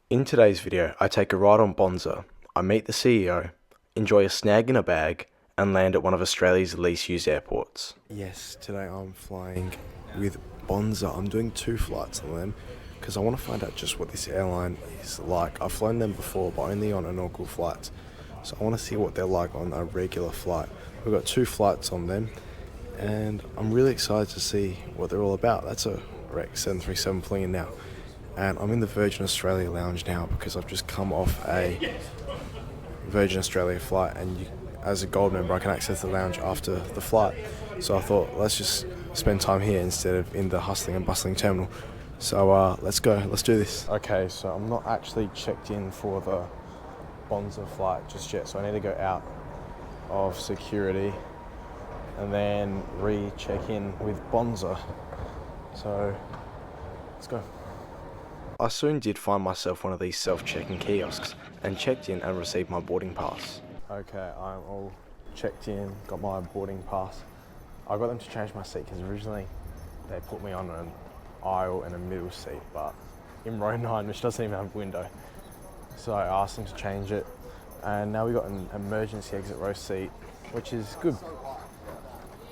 In today's video, I take a ride on BONZA, I meet the CEO, enjoy a snag in a bag, and land at one of Australia's least used airports. Yes, today I'm flying with BONZA. I'm doing 2 flights on them because I want to find out just what this airline is like. I've flown them before, but only on inaugural flights. So I want to see what they're like on a regular flight. We've got 2 flights on them, and I'm really excited to see what they're all about. That's a Rex 737 flying in now. And I'm in the Virgin Australia lounge now because I've just come off a Virgin Australia flight, and as a gold member I can access the lounge after the flight. So I thought, let's just spend time here instead of in the hustling and bustling terminal. So let's go, let's do this. Okay, so I'm not actually checked in for the BONZA flight just yet, so I need to go out of security and then re-check in with BONZA. So let's go. I soon did find myself one of these self-checking kiosks and checked in and received my boarding pass. Okay, I'm all checked in, got my boarding pass. I got them to change my seat because originally they put me on an aisle and a middle seat, but in row 9, which doesn't even have a window. So I asked them to change it, and now we got an emergency exit row seat, which is good.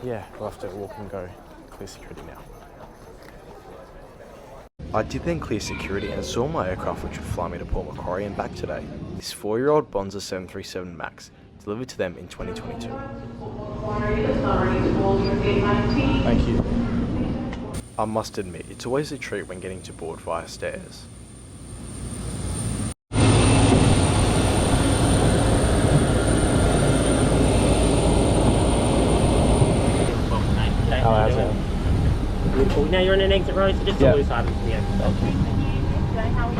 Yeah, we'll have to walk and go clear security now. I did then clear security and saw my aircraft which would fly me to Port Macquarie and back today. This 4-year-old BONZA 737 MAX, delivered to them in 2022. Thank you. I must admit, it's always a treat when getting to board via stairs. Oh, how's it? Beautiful. Now you're in an exit row, so just a loose item from the exit. How are you?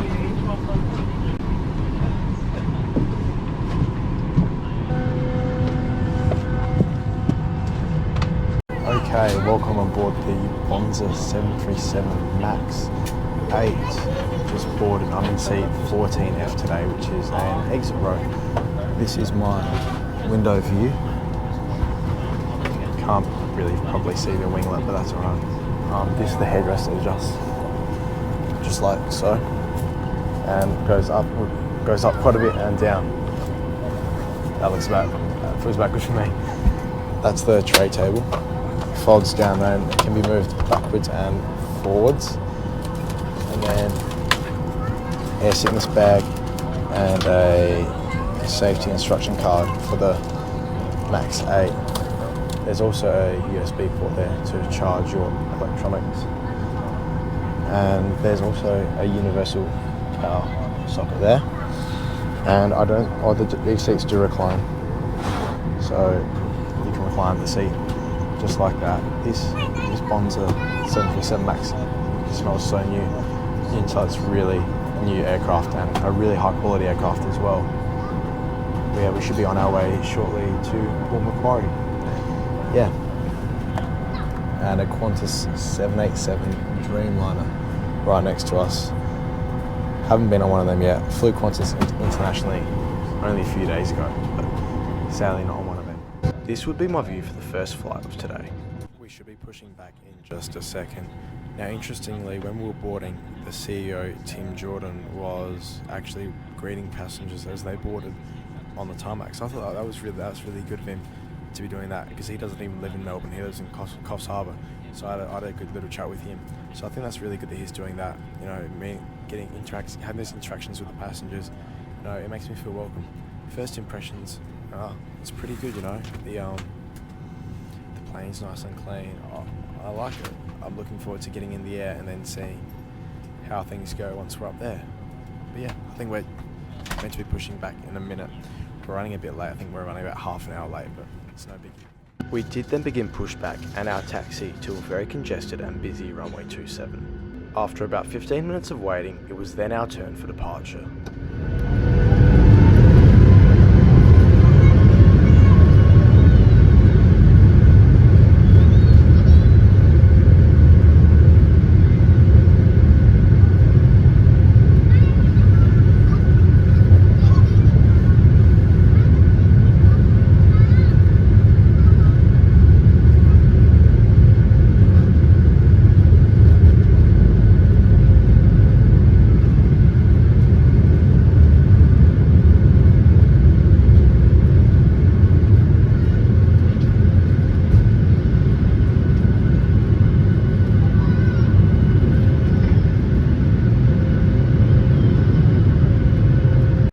Okay, welcome on board the BONZA 737 MAX 8. Just boarded. I'm in seat 14F today, which is an exit row. This is my window view. Can't really probably see the winglet, but that's alright. This is the headrest that adjusts, just like so, and goes up quite a bit and down. That feels about good for me. That's the tray table. Folds down there and it can be moved backwards and forwards. And then air sickness bag and a safety instruction card for the MAX 8. There's also a USB port there to charge your electronics. And there's also a universal power socket there. And these seats do recline. So you can recline the seat just like that. This BONZA 737 MAX smells so new. The inside's really new aircraft and a really high quality aircraft as well. Yeah, we should be on our way shortly to Port Macquarie. Yeah. And a Qantas 787 Dreamliner right next to us. Haven't been on one of them yet. Flew Qantas internationally only a few days ago, but sadly not on one of them. This would be my view for the first flight of today. We should be pushing back in just a second. Now, interestingly, when we were boarding, the CEO, Tim Jordan, was actually greeting passengers as they boarded on the tarmac. So I thought that was really good of him to be doing that, because he doesn't even live in Melbourne, he lives in Coffs Harbour. So I had a good little chat with him. So I think that's really good that he's doing that. You know, having these interactions with the passengers. You know, it makes me feel welcome. First impressions, it's pretty good. You know, the plane's nice and clean. I like it. I'm looking forward to getting in the air and then seeing how things go once we're up there. But yeah, I think we're meant to be pushing back in a minute. We're running a bit late. I think we're running about half an hour late, but it's no biggie. We did then begin pushback and our taxi to a very congested and busy runway 27. After about 15 minutes of waiting, it was then our turn for departure.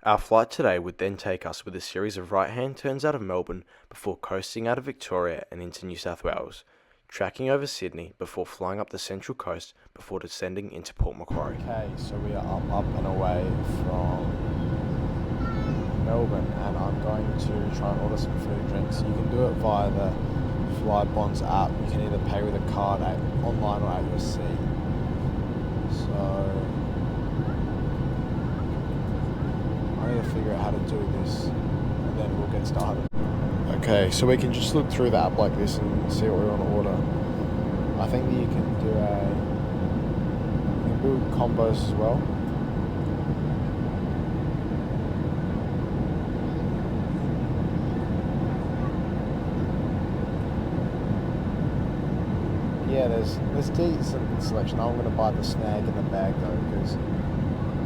Our flight today would then take us with a series of right-hand turns out of Melbourne before coasting out of Victoria and into New South Wales, tracking over Sydney before flying up the Central Coast before descending into Port Macquarie. Okay, so we are up and away from Melbourne, and I'm going to try and order some food and drinks. You can do it via the Fly BONZA app. You can either pay with a card online or at your seat. So I need to figure out how to do this, and then we'll get started. Okay, so we can just look through the app like this and see what we want to order. I think that you can do combos as well. Yeah, there's decent selection. I'm going to buy the snag in the bag though, because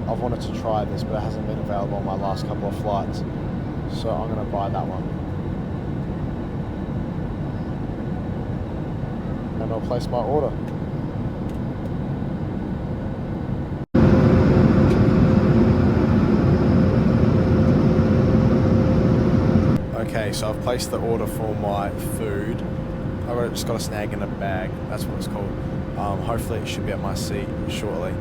I've wanted to try this, but it hasn't been available on my last couple of flights. So I'm going to buy that one. And I'll place my order. Okay, so I've placed the order for my food. I've just got a snag in a bag, that's what it's called. Hopefully it should be at my seat shortly.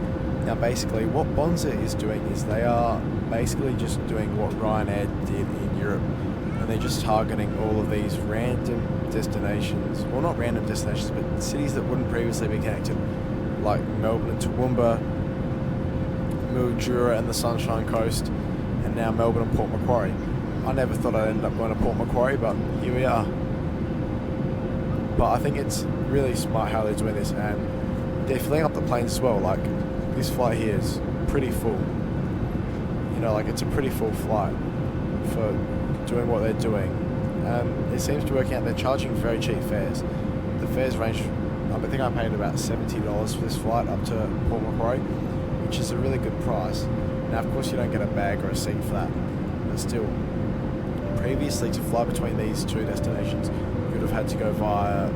Now basically what BONZA is doing is they are basically just doing what Ryanair did in Europe, and they're just targeting all of these random destinations, well not random destinations, but cities that wouldn't previously be connected, like Melbourne and Toowoomba, Mildura and the Sunshine Coast, and now Melbourne and Port Macquarie. I never thought I'd end up going to Port Macquarie, but here we are. But I think it's really smart how they're doing this, and they're filling up the planes as well. Like, this flight here is pretty full. You know, like, it's a pretty full flight for doing what they're doing. And it seems to work out. They're charging very cheap fares. The fares range, I think I paid about $70 for this flight up to Port Macquarie, which is a really good price. Now, of course, you don't get a bag or a seat for that, but still, previously to fly between these two destinations, you would have had to go via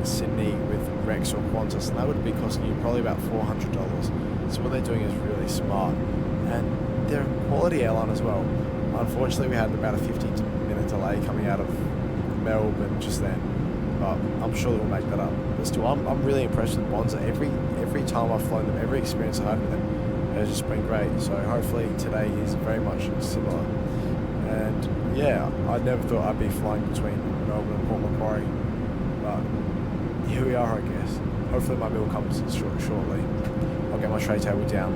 Sydney with Rex or Qantas, and that would be costing you probably about $400. So what they're doing is really smart, and they're a quality airline as well. Unfortunately, we had about a 15-minute delay coming out of Melbourne just then, but I'm sure that we'll make that up. But still, I'm really impressed with BONZA. Every time I've flown them, every experience I've had with them has just been great. So hopefully today is very much similar. And yeah, I never thought I'd be flying between Melbourne and Port Macquarie, but here we are, I guess. Hopefully my meal comes shortly. I'll get my tray table down.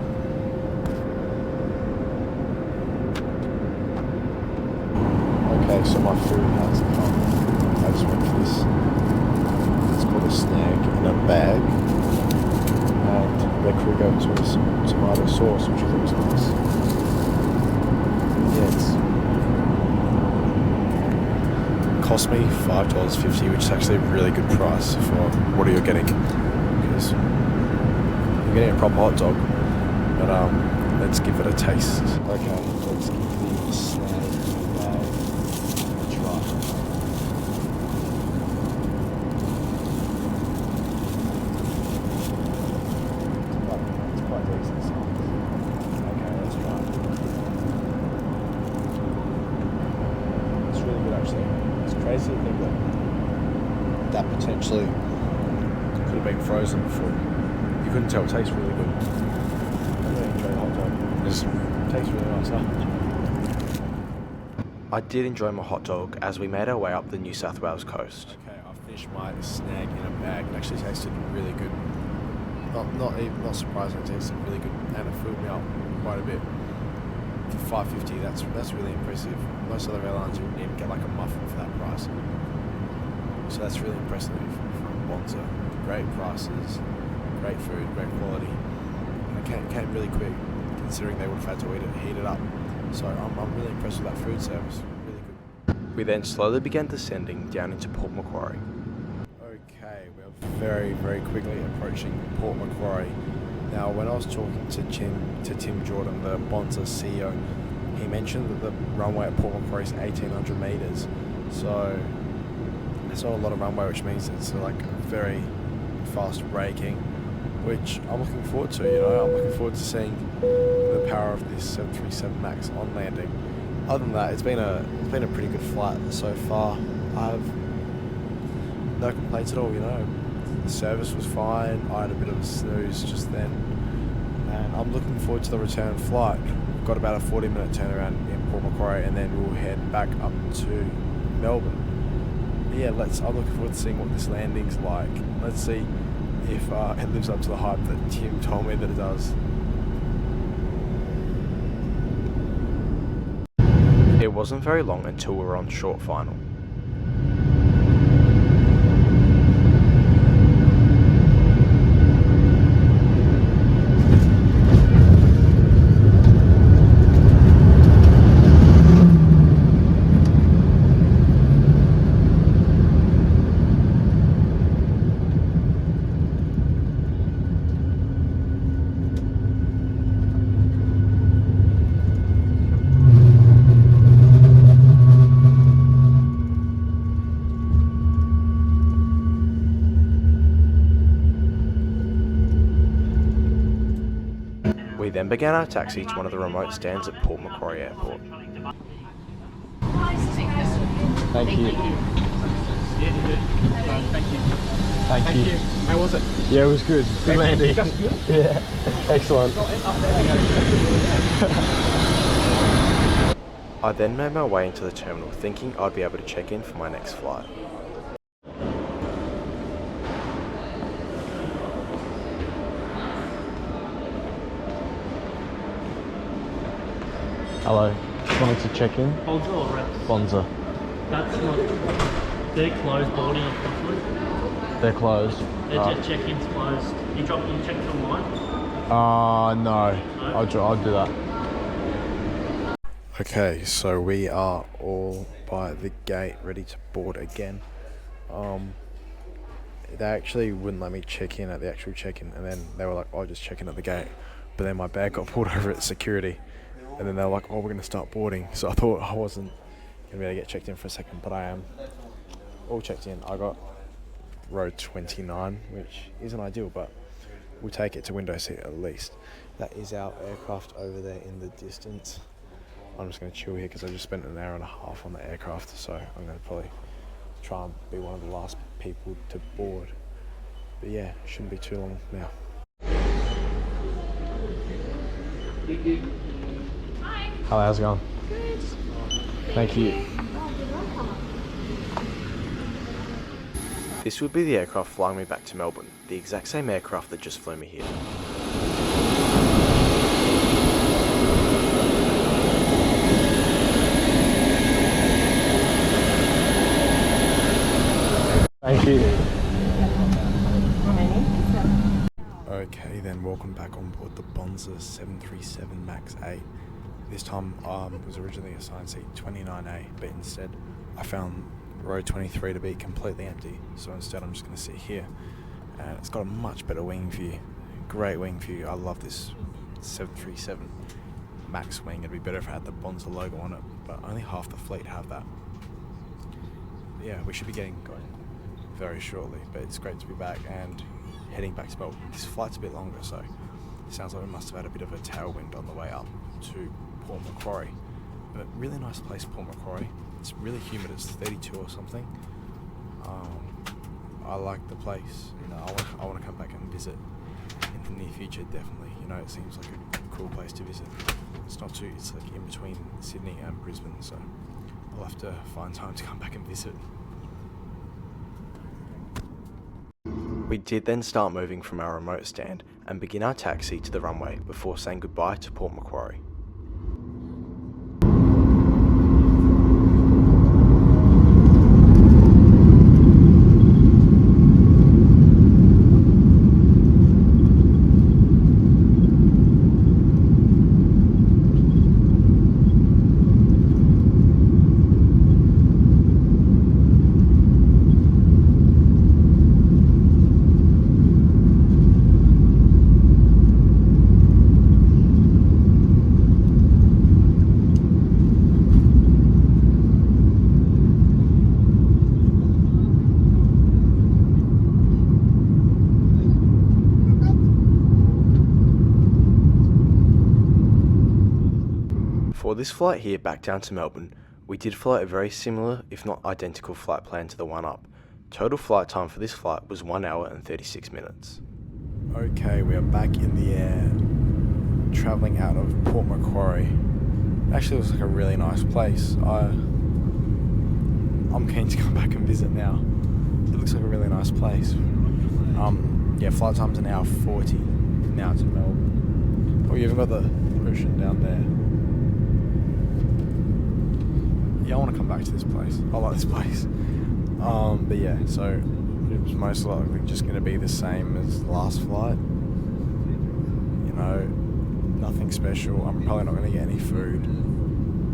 Okay, so my food has come. I just went for this. It's called a snag in a bag, and they could go to some tomato sauce, which looks nice. Yeah, cost me $5.50, which is actually a really good price for what you're getting, because you're getting a proper hot dog. But let's give it a taste. Okay, let's give the snag bag a try. It's quite decent. Okay, let's try it. It's really good actually. It's crazy to think that potentially could have been frozen before. You couldn't tell. It tastes really good. I really enjoy the hot dog. It just tastes really nice, huh? I did enjoy my hot dog as we made our way up the New South Wales coast. Okay, I finished my snag in a bag. It actually tasted really good. Not surprising. It tasted really good, and it filled me up quite a bit. For $5.50, that's really impressive. Most other airlines you would need to get like a muffin for that price. So that's really impressive from BONZA. Great prices, great food, great quality. And it came really quick, considering they would have had to heat it up. So I'm really impressed with that food service. Really good. We then slowly began descending down into Port Macquarie. Okay, we're very, very quickly approaching Port Macquarie. Now, when I was talking to Tim Jordan, the BONZA CEO, he mentioned that the runway at Port Macquarie is 1,800 metres. So it's not a lot of runway, which means it's like very fast braking. which I'm looking forward to. You know, I'm looking forward to seeing the power of this 737 Max on landing. Other than that, it's been a pretty good flight so far. I have no complaints at all. You know, the service was fine. I had a bit of a snooze just then, and I'm looking forward to the return flight. We've got about a 40-minute turnaround in Port Macquarie, and then we'll head back up to Melbourne. But yeah, I'm looking forward to seeing what this landing's like. Let's see if it lives up to the hype that Tim told me that it does. It wasn't very long until we were on short final. We then began our taxi to one of the remote stands at Port Macquarie Airport. Thank you. Thank you. How was it? Yeah, it was good. Good landing. Yeah, excellent. I then made my way into the terminal thinking I'd be able to check in for my next flight. Hello, just wanted to check in. Bonza or Reps? Bonza. That's not. They're closed, boarding unfortunately. They're closed. Their check-in's closed. You checked it online? No. I'll do that. Okay, so we are all by the gate, ready to board again. They actually wouldn't let me check in at the actual check-in, and then they were like, "Oh, just check in at the gate." But then my bag got pulled over at security. And then they were like, "Oh, we're going to start boarding." So I thought I wasn't going to be able to get checked in for a second, but I am all checked in. I got row 29, which isn't ideal, but we'll take it to window seat at least. That is our aircraft over there in the distance. I'm just going to chill here because I just spent an hour and a half on the aircraft, so I'm going to probably try and be one of the last people to board. But yeah, it shouldn't be too long now. Hi, how's it going? Good. Thank you. Oh, you're welcome. This would be the aircraft flying me back to Melbourne, the exact same aircraft that just flew me here. Thank you. Okay, then welcome back on board the BONZA 737 MAX 8. This time it was originally assigned seat 29A, but instead I found row 23 to be completely empty. So instead I'm just going to sit here, and it's got a much better wing view. Great wing view. I love this 737 MAX wing. It'd be better if it had the BONZA logo on it, but only half the fleet have that. But yeah, we should be getting going very shortly, but it's great to be back and heading back to Melbourne. This flight's a bit longer, so it sounds like we must have had a bit of a tailwind on the way up to Port Macquarie. But really nice place, Port Macquarie. It's really humid. It's 32 or something. I like the place. You know, I want to come back and visit in the near future. Definitely. You know, it seems like a cool place to visit. It's not too. It's like in between Sydney and Brisbane, so I'll have to find time to come back and visit. We did then start moving from our remote stand and begin our taxi to the runway before saying goodbye to Port Macquarie. For this flight here back down to Melbourne, we did fly a very similar, if not identical flight plan to the one up. Total flight time for this flight was 1 hour and 36 minutes. Okay, we are back in the air, travelling out of Port Macquarie. It actually looks like a really nice place. I'm keen to come back and visit now. It looks like a really nice place. Yeah, flight time's an hour 40 now to Melbourne. Oh, you even got the ocean down there. Yeah, I want to come back to this place. I like this place. But yeah, so it was most likely just going to be the same as the last flight. You know, nothing special. I'm probably not going to get any food.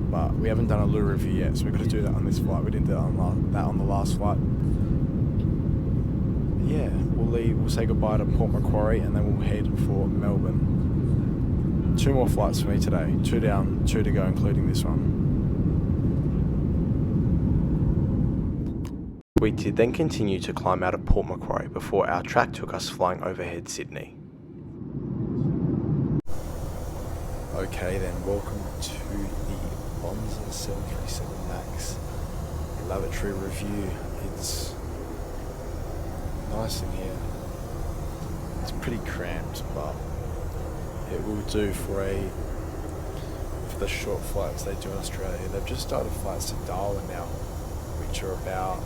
But we haven't done a loo review yet, so we've got to do that on this flight. We didn't do that on the last flight. Yeah, we'll say goodbye to Port Macquarie and then we'll head for Melbourne. 2 more flights for me today. 2 down, 2 to go, including this one. We did then continue to climb out of Port Macquarie before our track took us flying overhead Sydney. Okay then, welcome to the BONZA 737 MAX lavatory review. It's nice in here. It's pretty cramped, but it will do for the short flights they do in Australia. They've just started flights to Darwin now, which are about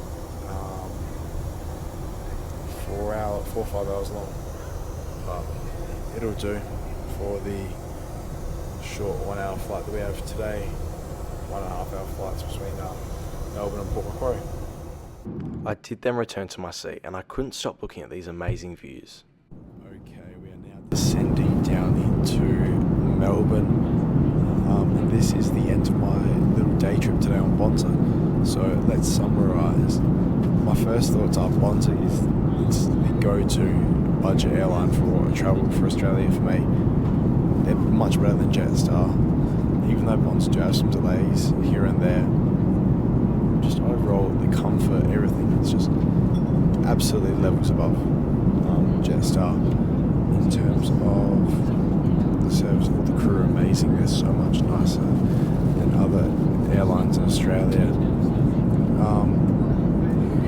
4 or 5 hours long. But it'll do for the short 1 hour flight that we have today. 1.5 hour flights between Melbourne and Port Macquarie. I did then return to my seat and I couldn't stop looking at these amazing views. Okay, we are now descending down into Melbourne. And this is the end of my little day trip today on BONZA. So let's summarise. My first thoughts are BONZA is the go-to budget airline for travel for Australia for me. They're much better than Jetstar, even though BONZA do have some delays here and there. Just overall, the comfort, everything, it's just absolutely levels above Jetstar. In terms of the service, all the crew are amazing. They're so much nicer than other airlines in Australia.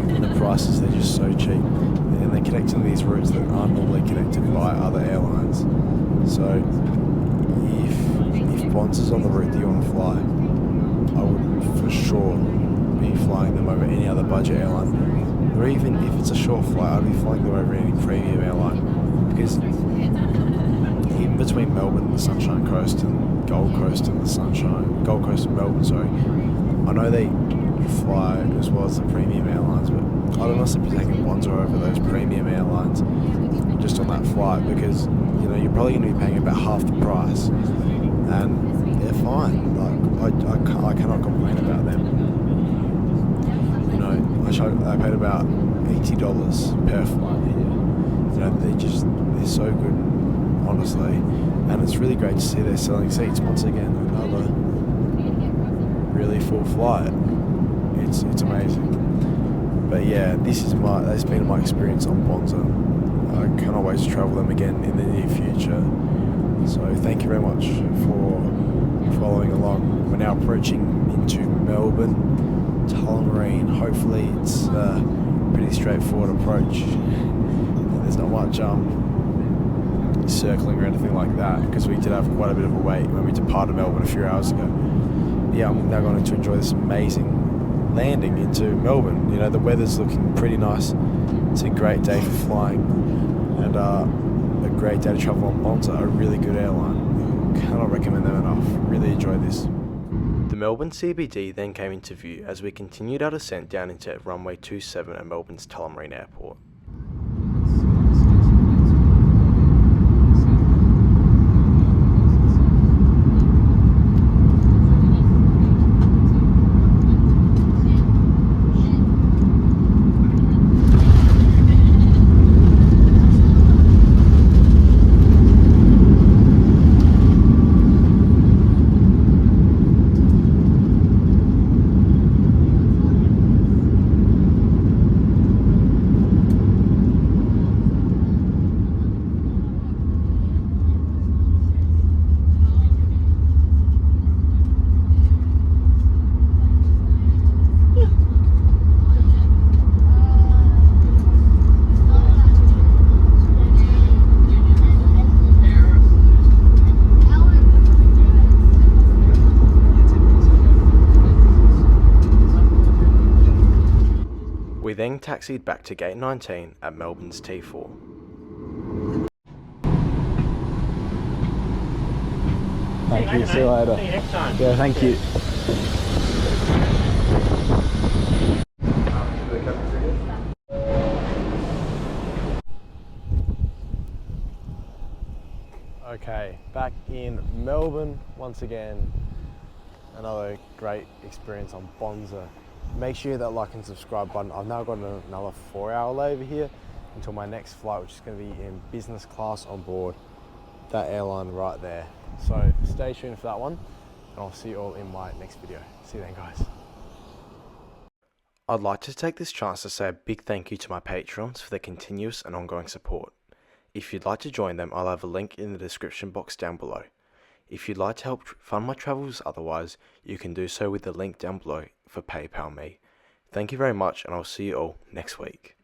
And the prices, they're just so cheap. And they're connecting these routes that aren't normally connected by other airlines. So if BONZA's on the route that you want to fly, I would for sure be flying them over any other budget airline. Or even if it's a short flight, I'd be flying them over any premium airline. Because even between Melbourne and the Sunshine Coast and Gold Coast and Melbourne, sorry, I know they fly as well as the premium airlines, but I'd honestly be taking BONZA over those premium airlines just on that flight, because you know you're probably going to be paying about half the price, and they're fine. Like I cannot complain about them. You know, I paid about $80 per flight here. You know, they're so good, honestly, and it's really great to see they're selling seats once again. Another really full flight. It's amazing. But yeah, that's been my experience on BONZA. I cannot wait to travel them again in the near future. So thank you very much for following along. We're now approaching into Melbourne, Tullamarine. Hopefully it's a pretty straightforward approach. There's not much circling or anything like that, because we did have quite a bit of a wait when we departed Melbourne a few hours ago. Yeah, I'm now going to enjoy this amazing landing into Melbourne. You know, the weather's looking pretty nice. It's a great day for flying, and a great day to travel on BONZA, a really good airline. Cannot recommend them enough. Really enjoyed this. The Melbourne CBD then came into view as we continued our descent down into runway 27 at Melbourne's Tullamarine Airport. We then taxied back to gate 19 at Melbourne's T4. Thank you. See you later. See you next time. Yeah, thank you. Okay, back in Melbourne once again. Another great experience on BONZA. Make sure you hit that like and subscribe button. I've now got another 4-hour layover here until my next flight, which is going to be in business class on board that airline right there. So stay tuned for that one, and I'll see you all in my next video. See you then, guys. I'd like to take this chance to say a big thank you to my Patreons for their continuous and ongoing support. If you'd like to join them, I'll have a link in the description box down below. If you'd like to help fund my travels otherwise, you can do so with the link down below for PayPal me. Thank you very much, and I'll see you all next week.